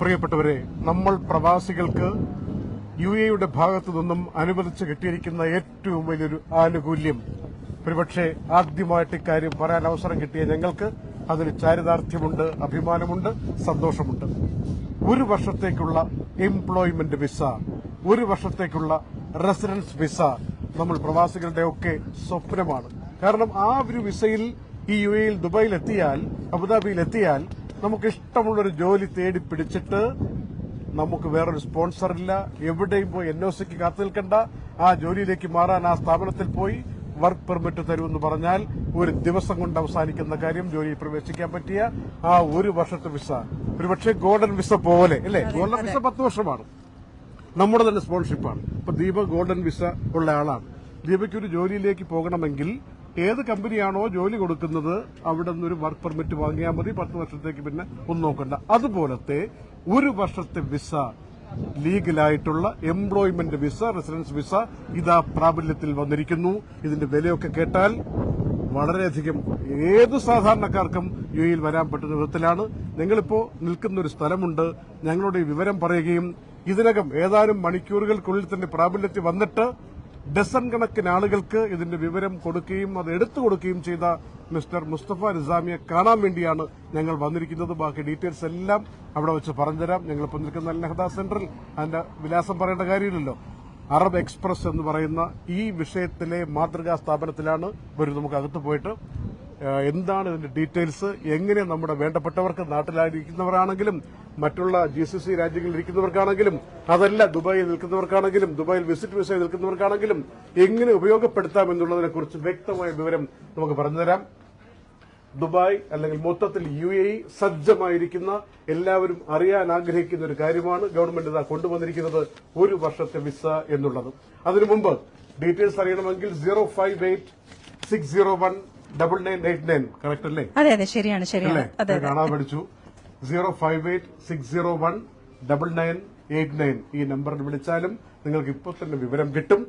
പ്രിയപ്പെട്ടവരെ, നമ്മൾ പ്രവാസികൾക്ക് UAE ഭാഗത്തു നിന്നും അനുവദിച്ച് കിട്ടിയിരിക്കുന്ന ഏറ്റവും വലിയൊരു ആനുകൂല്യം, ഒരുപക്ഷെ ആദ്യമായിട്ട് ഇക്കാര്യം പറയാൻ അവസരം കിട്ടിയ ഞങ്ങൾക്ക് അതിൽ ചാരിതാർത്ഥ്യമുണ്ട്, അഭിമാനമുണ്ട്, സന്തോഷമുണ്ട്. 1 വർഷത്തേക്കുള്ള എംപ്ലോയ്മെന്റ് വിസ, 1 വർഷത്തേക്കുള്ള റെസിഡൻസ് വിസ നമ്മൾ പ്രവാസികളുടെ ഒക്കെ സ്വപ്നമാണ്. കാരണം ആ ഒരു വിസയിൽ ഈ UAE ദുബായിൽ എത്തിയാൽ, അബുദാബിയിൽ എത്തിയാൽ നമുക്ക് ഇഷ്ടമുള്ളൊരു ജോലി തേടി പിടിച്ചിട്ട് നമുക്ക് വേറൊരു സ്പോൺസറില്ല, എവിടെയും പോയി NOCക്ക് കാത്തു നിൽക്കണ്ട, ആ ജോലിയിലേക്ക് മാറാൻ ആ സ്ഥാപനത്തിൽ പോയി വർക്ക് പെർമിറ്റ് തരുമെന്ന് പറഞ്ഞാൽ 1 ദിവസം കൊണ്ട് അവസാനിക്കുന്ന കാര്യം. ജോലിയിൽ പ്രവേശിക്കാൻ പറ്റിയ ആ 1 വർഷത്തെ വിസ, ഒരുപക്ഷെ ഗോൾഡൻ വിസ പോലെ അല്ലേ? ഗോൾഡൻ വിസ 10 വർഷമാണ്, നമ്മുടെ തന്നെ സ്പോൺഷിപ്പാണ്. ഇപ്പൊ ദീപ ഗോൾഡൻ വിസ ഉള്ള ആളാണ്. ദീപയ്ക്ക് ഒരു ജോലിയിലേക്ക് പോകണമെങ്കിൽ ഏത് കമ്പനിയാണോ ജോലി കൊടുക്കുന്നത് അവിടെ നിന്നൊരു വർക്ക് പെർമിറ്റ് വാങ്ങിയാൽ മതി, 10 വർഷത്തേക്ക് പിന്നെ ഒന്നും നോക്കണ്ട. അതുപോലത്തെ 1 വർഷത്തെ വിസ, ലീഗലായിട്ടുള്ള എംപ്ലോയ്മെന്റ് വിസ, റെസിഡൻസ് വിസ ഇതാ പ്രാബല്യത്തിൽ വന്നിരിക്കുന്നു. ഇതിന്റെ വിലയൊക്കെ കേട്ടാൽ വളരെയധികം ഏത് സാധാരണക്കാർക്കും UAE വരാൻ പറ്റുന്ന വിധത്തിലാണ്. നിങ്ങളിപ്പോ നിൽക്കുന്ന ഒരു സ്ഥലമുണ്ട്, ഞങ്ങളുടെ ഈ വിവരം പറയുകയും ഇതിനകം ഏതാനും മണിക്കൂറുകൾക്കുള്ളിൽ തന്നെ പ്രാബല്യത്തിൽ വന്നിട്ട് ഡസൻ കണക്കിന് ആളുകൾക്ക് ഇതിന്റെ വിവരം കൊടുക്കുകയും അത് എടുത്തു കൊടുക്കുകയും ചെയ്ത മിസ്റ്റർ മുസ്തഫ നിസാമിയെ കാണാൻ വേണ്ടിയാണ് ഞങ്ങൾ വന്നിരിക്കുന്നത്. ബാക്കി ഡീറ്റെയിൽസ് എല്ലാം അവിടെ വെച്ച് പറഞ്ഞുതരാം. ഞങ്ങളിപ്പോൾ നിൽക്കുന്ന അൽ നഹ്ദ സെന്ററിൽ, അതിന്റെ വിലാസം പറയേണ്ട കാര്യമില്ലല്ലോ, അറബ് എക്സ്പ്രസ് എന്ന് പറയുന്ന ഈ വിഷയത്തിലെ മാതൃകാ സ്ഥാപനത്തിലാണ് വരും. നമുക്ക് അകത്ത് പോയിട്ട് എന്താണ് ഇതിന്റെ ഡീറ്റെയിൽസ്, എങ്ങനെ നമ്മുടെ വേണ്ടപ്പെട്ടവർക്ക്, നാട്ടിലായിരിക്കുന്നവരാണെങ്കിലും മറ്റുള്ള GCC രാജ്യങ്ങളിൽ ഇരിക്കുന്നവർക്കാണെങ്കിലും, അതല്ല ദുബായിൽ നിൽക്കുന്നവർക്കാണെങ്കിലും, ദുബായിൽ വിസിറ്റ് വിസയിൽ നിൽക്കുന്നവർക്കാണെങ്കിലും എങ്ങനെ ഉപയോഗപ്പെടുത്താം എന്നുള്ളതിനെ കുറിച്ച് വ്യക്തമായ വിവരം നമുക്ക് പറഞ്ഞുതരാം. ദുബായ് അല്ലെങ്കിൽ മൊത്തത്തിൽ UAE സജ്ജമായിരിക്കുന്ന, എല്ലാവരും അറിയാൻ ആഗ്രഹിക്കുന്ന ഒരു കാര്യമാണ് ഗവൺമെന്റ് ഇതാ കൊണ്ടുവന്നിരിക്കുന്നത്, 1 വർഷത്തെ വിസ എന്നുള്ളത്. അതിനു മുമ്പ് ഡീറ്റെയിൽസ് അറിയണമെങ്കിൽ 058-601-9989 കറക്റ്റ് അല്ലേ? അതെ അതെ, ശരിയാണ് ശരിയാണ്, കാണാൻ പഠിച്ചു. 058-601-9989 ഈ നമ്പറിൽ വിളിച്ചാലും നിങ്ങൾക്ക് ഇപ്പോൾ തന്നെ വിവരം കിട്ടും.